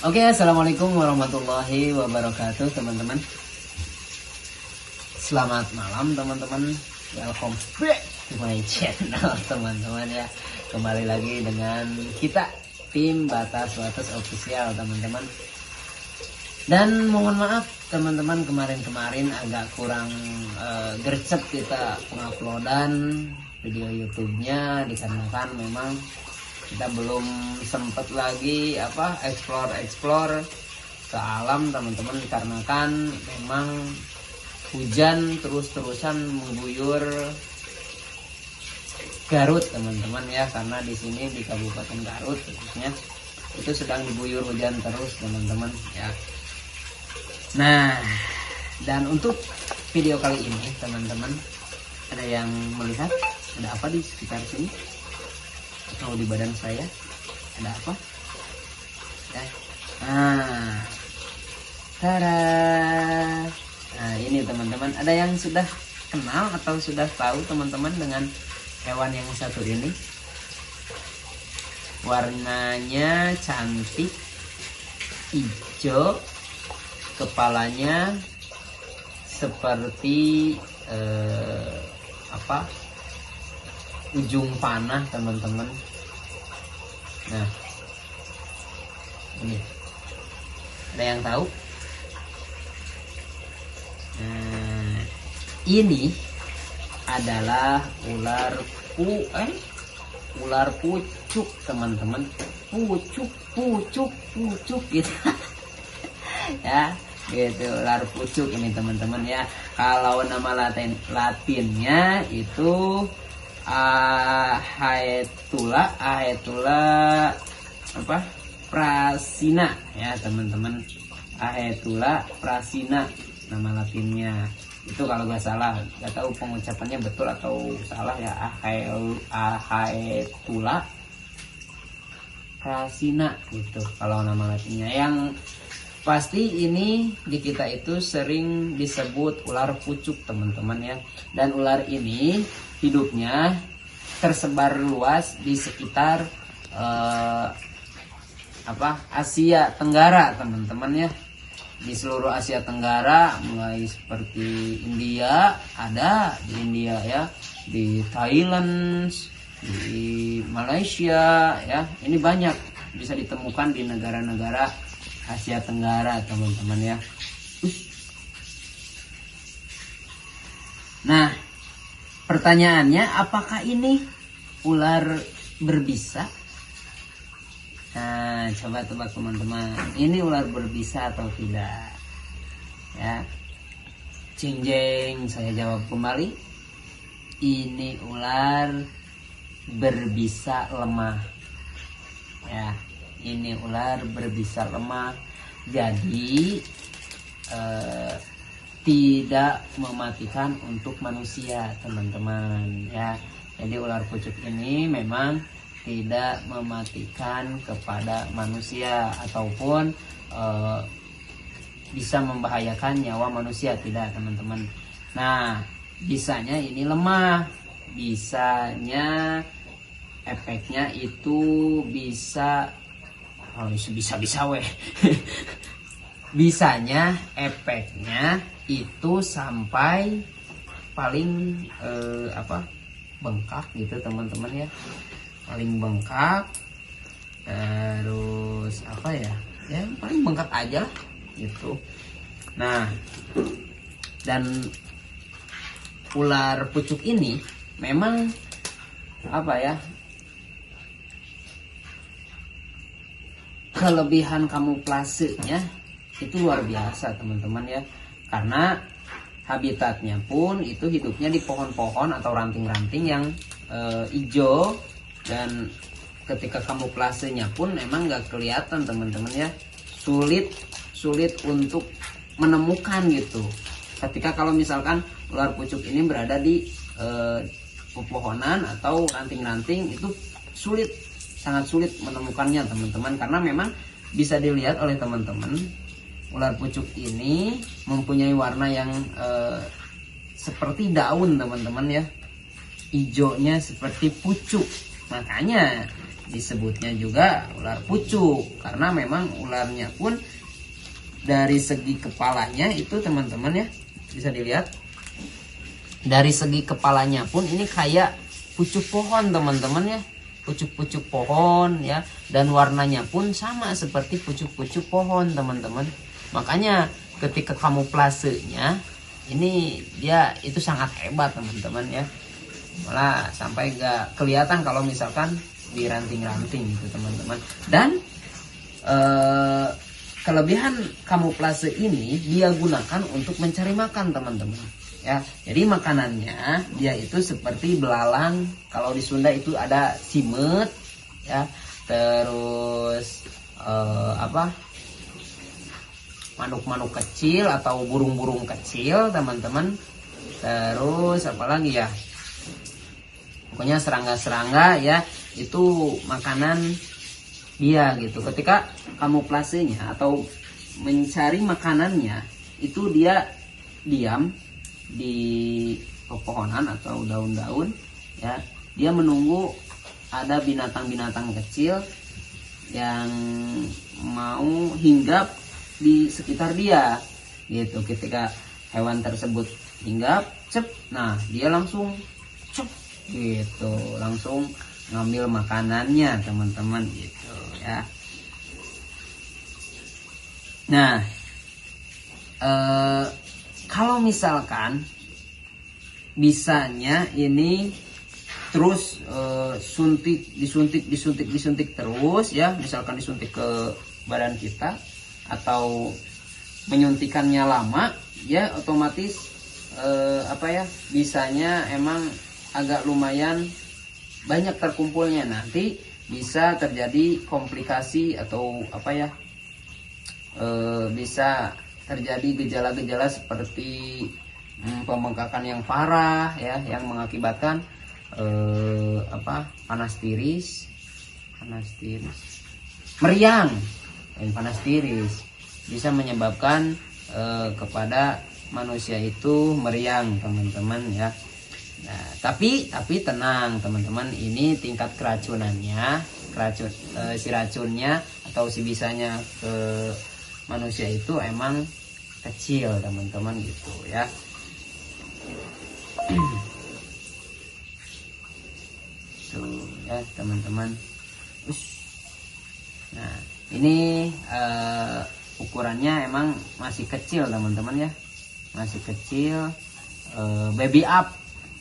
Oke, assalamualaikum warahmatullahi wabarakatuh, teman-teman. Selamat malam, teman-teman. Welcome back to my channel, teman-teman ya. Kembali lagi dengan kita tim Batas Official, teman-teman. Dan mohon maaf, teman-teman, kemarin agak kurang gercep kita penguploadan video YouTube-nya dikarenakan memang kita belum sempet lagi explore ke alam, teman-teman, dikarenakan memang hujan terus-terusan mengguyur Garut, teman-teman ya, karena di sini di Kabupaten Garut khususnya itu sedang diguyur hujan terus, teman-teman ya. Nah, dan untuk video kali ini, teman-teman, ada yang melihat ada apa di sekitar sini atau di badan saya, ada apa ya? Nah, ini teman-teman, ada yang sudah kenal atau sudah tahu, teman-teman, dengan hewan yang satu ini? Warnanya cantik, hijau, kepalanya seperti ujung panah, teman-teman. Nah, ini ada yang tahu? Nah, ini adalah ular pucuk, teman-teman. Pucuk gitu. Ya, gitu, ular pucuk ini, teman-teman ya. Kalau nama latinnya itu Haetula prasina ya, teman-teman. Haetula prasina nama latinnya. Itu kalau nggak salah, nggak tahu pengucapannya betul atau salah ya. Haetula prasina itu kalau nama latinnya. Yang pasti ini di kita itu sering disebut ular pucuk, teman-teman ya. Dan ular ini hidupnya tersebar luas di sekitar Asia Tenggara, teman-teman ya. Di seluruh Asia Tenggara, mulai seperti India, ada di India ya, di Thailand, di Malaysia ya. Ini banyak bisa ditemukan di negara-negara Asia Tenggara, teman-teman ya. Nah, pertanyaannya, apakah ini ular berbisa? Nah, coba tebak, teman-teman, ini ular berbisa atau tidak ya? Jeng, saya jawab kembali, ini ular berbisa lemah ya. Ini ular berbisa lemah, jadi tidak mematikan untuk manusia, teman-teman ya. Jadi ular pucuk ini memang tidak mematikan kepada manusia ataupun bisa membahayakan nyawa manusia, tidak, teman-teman. Nah, bisanya ini lemah, bisanya efeknya itu bisa bisanya efeknya itu sampai paling bengkak gitu, teman-teman ya. Paling bengkak, terus ya paling bengkak aja gitu. Nah, dan ular pucuk ini memang kelebihan kamuflasenya itu luar biasa, teman-teman ya. Karena habitatnya pun itu hidupnya di pohon-pohon atau ranting-ranting yang hijau, dan ketika kamuflasenya pun memang nggak kelihatan, teman-teman ya. Sulit untuk menemukan gitu. Ketika kalau misalkan ular pucuk ini berada di pepohonan atau ranting-ranting, itu sangat sulit menemukannya, teman-teman. Karena memang bisa dilihat oleh teman-teman, ular pucuk ini mempunyai warna yang seperti daun, teman-teman ya. Hijaunya seperti pucuk. Makanya disebutnya juga ular pucuk karena memang ularnya pun dari segi kepalanya itu teman-teman ya, bisa dilihat dari segi kepalanya pun ini kayak pucuk pohon teman-teman ya, pucuk-pucuk pohon ya, dan warnanya pun sama seperti pucuk-pucuk pohon teman-teman. Makanya ketika kamuflasenya ini dia itu sangat hebat teman-teman ya, malah sampai gak kelihatan kalau misalkan di ranting-ranting gitu teman-teman. Dan kelebihan kamuflase ini dia gunakan untuk mencari makan teman-teman ya. Jadi makanannya dia itu seperti belalang, kalau di Sunda itu ada cimet ya, terus manuk-manuk kecil atau burung-burung kecil teman-teman, terus apalagi ya, pokoknya serangga-serangga ya, itu makanan dia gitu. Ketika kamuflasenya atau mencari makanannya itu dia diam di pepohonan atau daun-daun ya, dia menunggu ada binatang-binatang kecil yang mau hinggap di sekitar dia gitu. Ketika hewan tersebut hinggap cep, nah dia langsung cep gitu, langsung ngambil makanannya teman-teman gitu ya. Nah kalau misalkan bisanya ini terus disuntik terus ya, misalkan disuntik ke badan kita atau menyuntikannya lama ya, otomatis bisanya emang agak lumayan banyak terkumpulnya, nanti bisa terjadi komplikasi atau bisa terjadi gejala-gejala seperti pembengkakan yang parah ya, yang mengakibatkan panas tiris, meriang dan panas tiris, bisa menyebabkan kepada manusia itu meriang teman-teman ya. Nah, tapi tenang teman-teman, ini tingkat keracunannya, si racunnya atau si bisanya ke manusia itu emang kecil teman-teman gitu ya. Tuh ya teman-teman. Nah ini ukurannya emang masih kecil teman-teman ya, masih kecil, baby up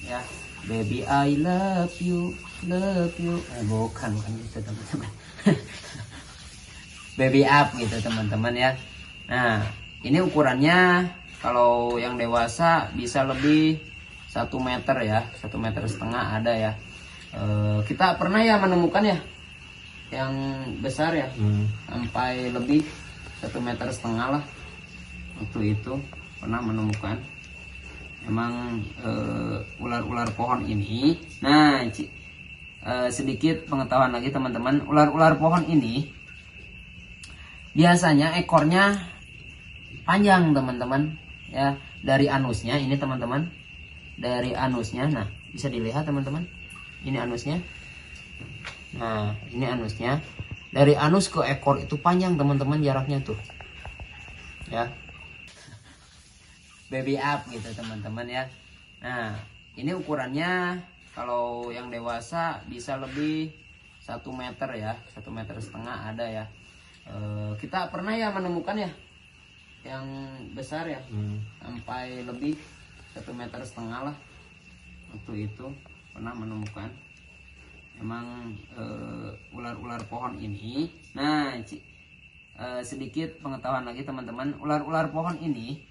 ya, baby I love you bukan gitu teman-teman. Baby up gitu teman-teman ya. Nah ini ukurannya kalau yang dewasa bisa lebih 1 meter ya, 1,5 meter ada ya. Kita pernah ya menemukan ya yang besar ya, sampai lebih 1,5 meter lah waktu itu pernah menemukan. Emang ular-ular pohon ini, nah sedikit pengetahuan lagi teman-teman, ular-ular pohon ini biasanya ekornya panjang teman-teman ya, dari anusnya ini teman-teman, dari anusnya, nah bisa dilihat teman-teman, ini anusnya, nah ini anusnya, dari anus ke ekor itu panjang teman-teman jaraknya tuh ya, baby up gitu teman-teman ya. Nah ini ukurannya kalau yang dewasa bisa lebih 1 meter ya, 1,5 meter ada ya. Kita pernah ya menemukan ya yang besar ya, sampai lebih 1,5 meter lah waktu itu pernah menemukan. Emang ular-ular pohon ini, nah sedikit pengetahuan lagi teman-teman, ular-ular pohon ini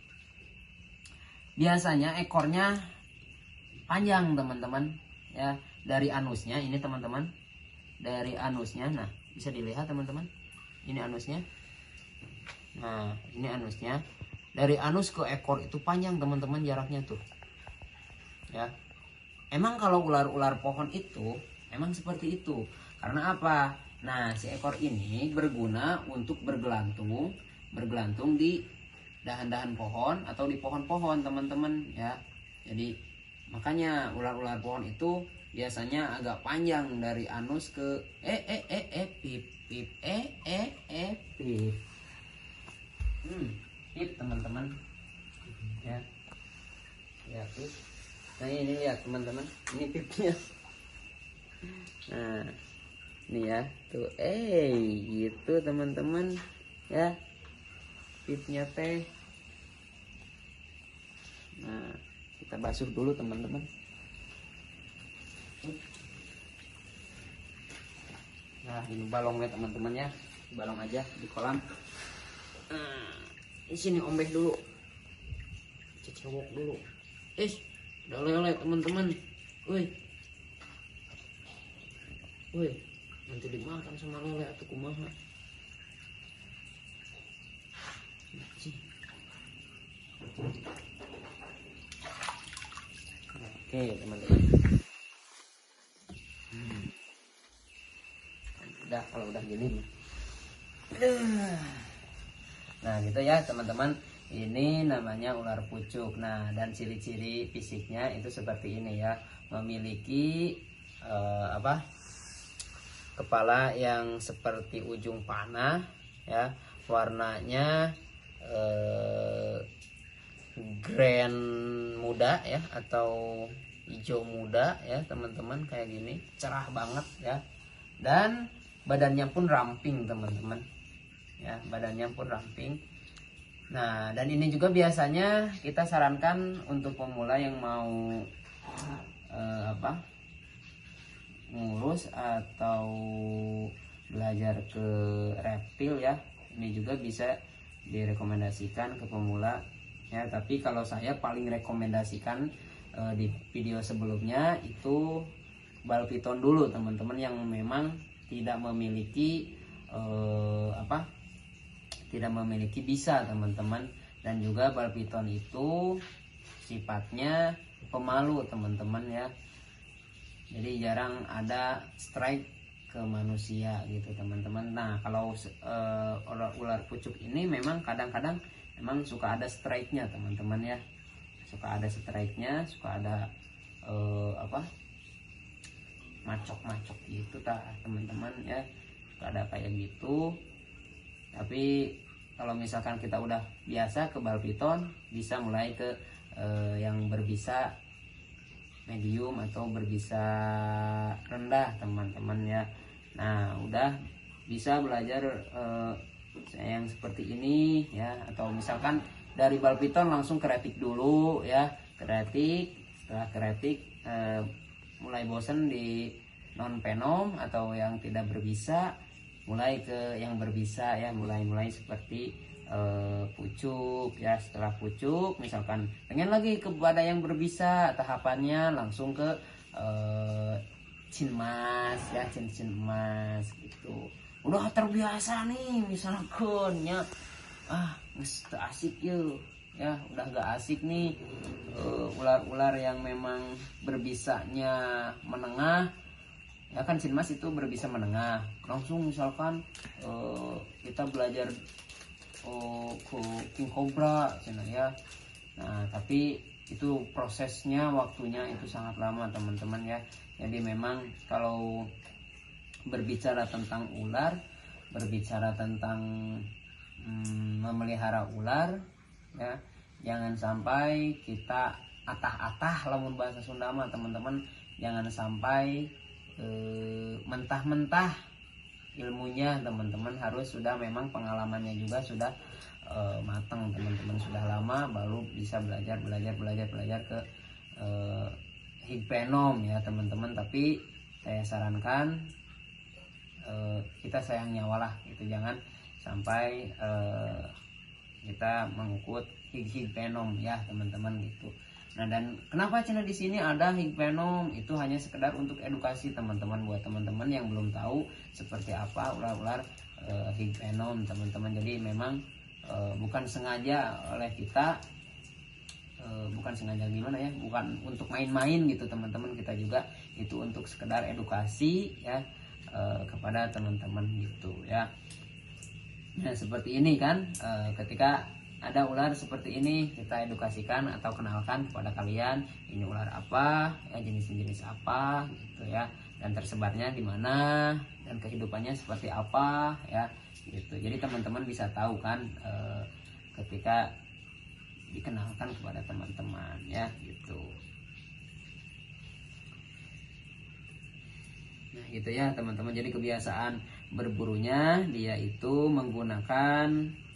biasanya ekornya panjang teman-teman ya, dari anusnya ini teman-teman, dari anusnya, nah bisa dilihat teman-teman, ini anusnya, nah ini anusnya, dari anus ke ekor itu panjang teman-teman jaraknya tuh ya. Emang kalau ular-ular pohon itu emang seperti itu karena apa? Nah si ekor ini berguna untuk bergelantung di dahan-dahan pohon atau di pohon-pohon teman-teman ya. Jadi Makanya ular-ular pohon itu biasanya agak panjang dari anus ke pip pip pip. Pip teman-teman. Ya. Ya pip. Nah ini lihat teman-teman, ini pipnya. Nah, ini ya, tuh gitu teman-teman. Ya. Pipnya teh. Nah, kita basuh dulu teman-teman. Nah, ini balongnya teman-teman ya. Balong aja di kolam. Di sini ombek dulu. Cecewok dulu. Udah lele teman-teman. Woi. Nanti dimakan sama lele atau kumaha. Oke teman-teman. Udah, kalau udah gini. Nah gitu ya teman-teman. Ini namanya ular pucuk. Nah, dan ciri-ciri fisiknya itu seperti ini ya. Memiliki kepala yang seperti ujung panah ya. Warnanya grand muda ya, atau hijau muda ya teman-teman, kayak gini, cerah banget ya. Dan badannya pun ramping teman-teman ya, badannya pun ramping. Nah, dan ini juga biasanya kita sarankan untuk pemula yang mau ngurus atau belajar ke reptil ya. Ini juga bisa direkomendasikan ke pemula ya. Tapi kalau saya paling rekomendasikan di video sebelumnya itu bal piton dulu teman-teman, yang memang tidak memiliki tidak memiliki bisa teman-teman. Dan juga bal piton itu sifatnya pemalu teman-teman ya, jadi jarang ada strike ke manusia gitu teman-teman. Nah kalau ular pucuk ini memang kadang-kadang memang suka ada strike-nya teman-teman ya, suka ada strike-nya, suka ada macok-macok gitu teman-teman ya, suka ada kayak gitu. Tapi kalau misalkan kita udah biasa ke bal piton, bisa mulai ke yang berbisa medium atau berbisa rendah teman-teman ya. Nah udah bisa belajar yang seperti ini ya. Atau misalkan dari bal piton langsung keretik dulu ya, keretik. Setelah keretik mulai bosen di non venom atau yang tidak berbisa, mulai ke yang berbisa ya, mulai seperti pucuk ya. Setelah pucuk misalkan pengen lagi kepada yang berbisa, tahapannya langsung ke cinmas ya, cin emas gitu. Udah terbiasa nih misalkan ya, nggak asik yuk ya, udah gak asik nih ular-ular yang memang berbisanya menengah ya kan. Cinmas itu berbisa menengah, langsung misalkan kita belajar ke king cobra cina ya. Nah tapi itu prosesnya, waktunya itu sangat lama teman-teman ya. Jadi memang kalau berbicara tentang ular, berbicara tentang memelihara ular ya, jangan sampai kita atah-atah lamun bahasa Sunda mah teman-teman. Jangan sampai mentah-mentah ilmunya teman-teman, harus sudah memang pengalamannya juga sudah matang teman-teman, sudah lama baru bisa belajar ke higvenom ya teman-teman. Tapi saya sarankan kita sayang nyawa lah gitu, jangan sampai kita mengukut higvenom ya teman-teman gitu. Nah dan kenapa channel di sini ada higvenom, itu hanya sekedar untuk edukasi teman-teman, buat teman-teman yang belum tahu seperti apa ular-ular higvenom teman-teman. Jadi memang bukan sengaja oleh kita, bukan sengaja gimana ya, bukan untuk main-main gitu teman-teman. Kita juga itu untuk sekedar edukasi ya kepada teman-teman gitu ya. Nah seperti ini kan, ketika ada ular seperti ini, kita edukasikan atau kenalkan kepada kalian ini ular apa, ya jenis-jenis apa gitu ya, dan tersebarnya di mana dan kehidupannya seperti apa ya gitu. Jadi teman-teman bisa tahu kan ketika dikenalkan kepada teman-teman ya gitu. Nah gitu ya teman-teman, jadi kebiasaan berburunya dia itu menggunakan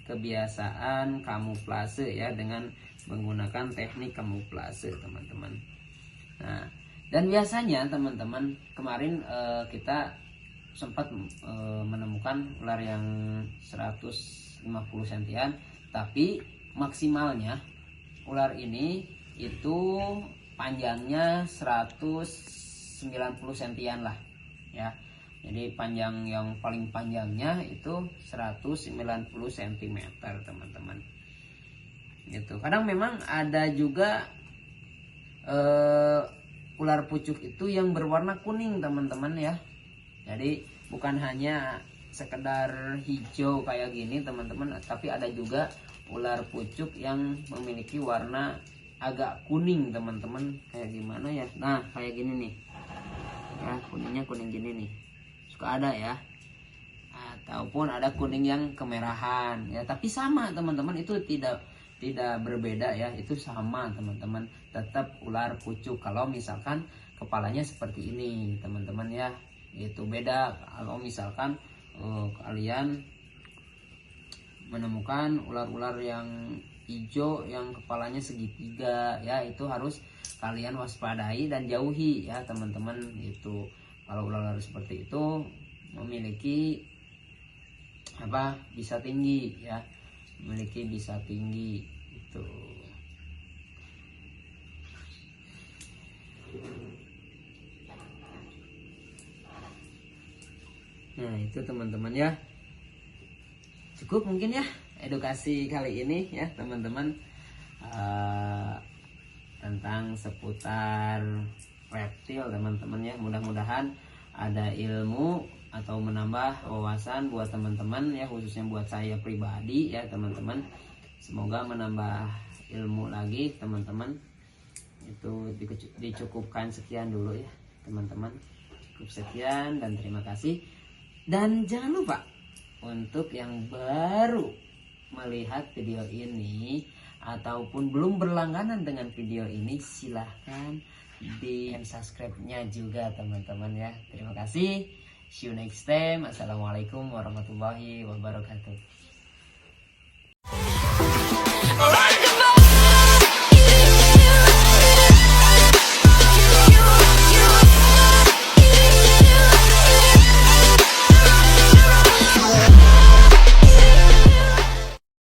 kebiasaan kamuflase ya, dengan menggunakan teknik kamuflase teman-teman. Nah dan biasanya teman-teman kemarin kita sempat menemukan ular yang 150 sentian, tapi maksimalnya ular ini itu panjangnya 190 sentian lah ya. Jadi panjang yang paling panjangnya itu 190 cm teman-teman. Gitu. Kadang memang ada juga ular pucuk itu yang berwarna kuning teman-teman ya. Jadi bukan hanya sekedar hijau kayak gini teman-teman, tapi ada juga ular pucuk yang memiliki warna agak kuning teman-teman. Kayak gimana ya? Nah kayak gini nih. Ya kuningnya kuning gini nih. Suka ada ya, ataupun ada kuning yang kemerahan ya, tapi sama teman-teman, itu tidak berbeda ya, itu sama teman-teman, tetap ular pucuk. Kalau misalkan kepalanya seperti ini teman-teman ya, itu beda kalau misalkan kalian menemukan ular-ular yang hijau yang kepalanya segitiga ya, itu harus kalian waspadai dan jauhi ya teman-teman. Itu kalau ular-ular seperti itu memiliki bisa tinggi ya, memiliki bisa tinggi itu. Nah itu teman-teman ya, cukup mungkin ya edukasi kali ini ya teman-teman, tentang seputar reptil teman-teman ya. Mudah-mudahan ada ilmu atau menambah wawasan buat teman-teman ya, khususnya buat saya pribadi ya teman-teman. Semoga menambah ilmu lagi teman-teman. Itu dicukupkan sekian dulu ya teman-teman, cukup sekian dan terima kasih. Dan jangan lupa untuk yang baru melihat video ini ataupun belum berlangganan dengan video ini, silahkan di subscribe-nya juga teman-teman ya. Terima kasih. See you next time. Assalamualaikum warahmatullahi wabarakatuh.